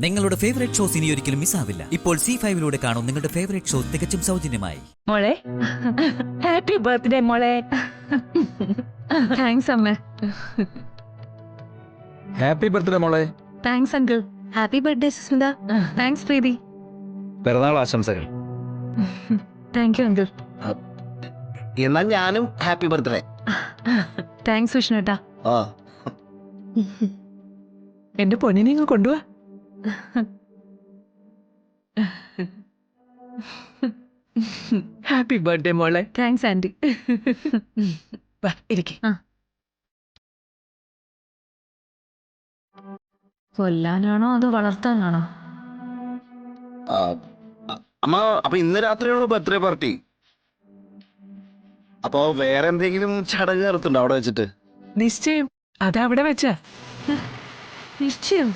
നിങ്ങളുടെ favourite shows ഇനി ഒരിക്കലും മിസ്സാവില്ല. ഇപ്പോൾ C5 കാണും നിങ്ങളുടെ ഫേവറേറ്റ് ഷോ തികച്ചും സൗജന്യമായി. മോളെ ഹാപ്പി ബർത്ത്ഡേ മോളെ. താങ്ക്സ് അമ്മ. ഹാപ്പി ബർത്ത്ഡേ മോളെ. Thanks uncle. Happy birthday Susmita. Thanks Preethi. പിറന്നാൾ ആശംസകൾ. Thank you uncle. എന്നാൽ ഞാനും ഹാപ്പി ബർത്ത്ഡേ. താങ്ക്സ് വിഷ്ണുട്ടാ. ആ എന്റെ പൊന്നിനെ ഇങ്ങ് കൊണ്ടുപോവാ. ഹാപ്പി ബർത്ത്ഡേ മോളെ. Thanks aunty. കൊല്ലാനാണോ അതോ വളർത്താനാണോ? അമ്മ, അപ്പൊ ഇന്ന് രാത്രിയാണോ ബർത്ത്ഡേ പാർട്ടി? അപ്പൊ വേറെ എന്തെങ്കിലും ചടങ്ങ് നടത്തുണ്ടോ അവിടെ വെച്ചിട്ട്? നിശ്ചയം അതവിടെ വെച്ച. നിശ്ചയം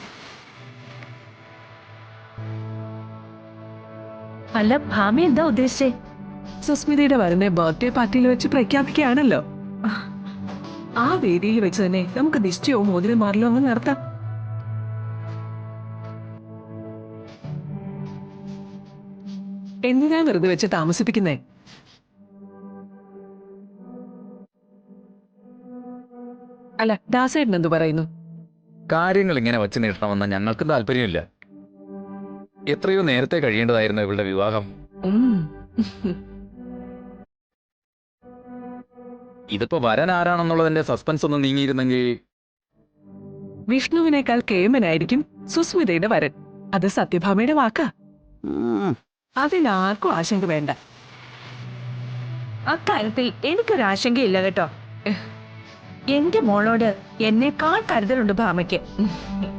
അല്ല, ഭാമി എന്താ ഉദ്ദേശിച്ചേ? സുസ്മിതയുടെ വരുന്ന ബർത്ത്ഡേ പാർട്ടിയിൽ വെച്ച് പ്രഖ്യാപിക്കുകയാണല്ലോ. ആ വേദിയിൽ വെച്ച് തന്നെ നമുക്ക് നിശ്ചയവും മോതിരം മാറലും അങ്ങ് നടത്താം. എന്തിനാ വെറുതെ വെച്ച് താമസിപ്പിക്കുന്നേ? അല്ല, ദാസേട്ടൻ എന്തു പറയുന്നു? കാര്യങ്ങൾ ഇങ്ങനെ വച്ച് നീട്ടണമെന്ന് ഞങ്ങൾക്ക് താല്പര്യമില്ല. എത്രയോ നേരത്തെ കഴിയേണ്ടതായിരുന്നു ഇവളുടെ വിവാഹം. ഇതിപ്പോ വരൻ ആരാണെന്നുള്ളതിന്റെ സസ്പെൻസ് ഒന്ന് നീങ്ങിയിരുന്നെങ്കിൽ. വിഷ്ണുവിനേക്കാൾ കേമനായിരിക്കും സുസ്മിതയുടെ വരൻ. അത് സത്യഭാമയുടെ വാക്കാ. അതിനാർക്കും ആശങ്ക വേണ്ട. അക്കാര്യത്തിൽ എനിക്കൊരാശങ്കയില്ല കേട്ടോ. എന്റെ മോളോട് എന്നെക്കാൾ കരുതലുണ്ട് ഭാമയ്ക്ക്.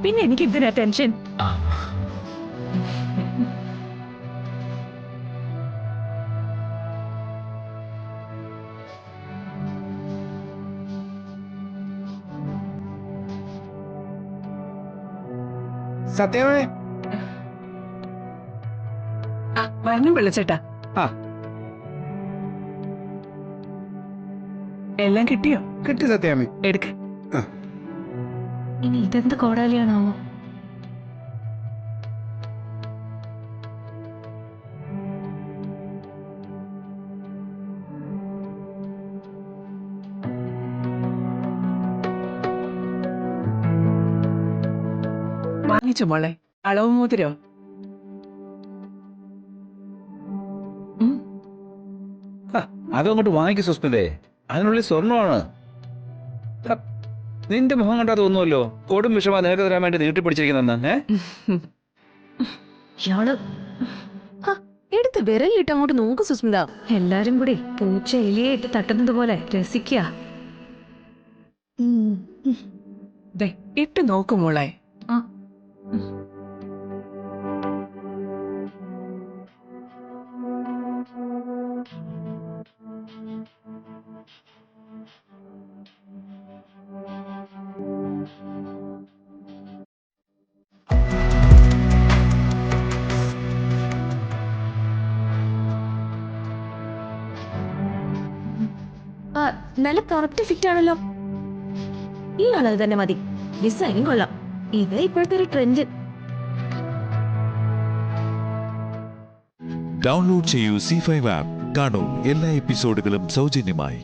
പിന്നെ എനിക്ക് ഇതിനാ ടെൻഷൻ. സത്യമേ വരണം വിളിച്ചേട്ടാ. എല്ലാം കിട്ടിയോ? കിട്ടി സത്യാമി. എടുക്ക. ഇനി ഇതെന്ത് കോടാലിയാണാവോ? വാങ്ങിച്ചു മോളെ. അളവ് മോതിരോ? അതങ്ങോട്ട് വാങ്ങിക്കു സുസ്മിതേ. അതിനുള്ളിൽ സ്വർണ്ണമാണ്. നിന്റെ മുഖം കണ്ടാ തോന്നുമല്ലോ കൊടും വിഷമാ നിനക്ക് തരാൻ വേണ്ടി നീട്ടിപ്പിടിച്ചിരിക്കുന്നെന്ന്. ഇയാള് എടുത്ത് വിരലിട്ട് അങ്ങോട്ട് നോക്ക് സുസ്മിത. എല്ലാരും കൂടി പൂച്ച എലിയെ ഇട്ട് തട്ടുന്നത് പോലെ രസിക്കുക. ഇട്ട് നോക്കും മോളെ. നല്ല കറക്റ്റ് ഫിറ്റ് ആണല്ലോ. ഈ അളവ് തന്നെ മതി. ഡിസൈനും കൊള്ളാം. ഇത് ഇപ്പോഴത്തെ ഒരു ട്രെൻഡ്. ഡൗൺലോഡ് ചെയ്യൂ C5 ആപ്പ്. കാണൂ എല്ലാ എപ്പിസോഡുകളും സൗജന്യമായി.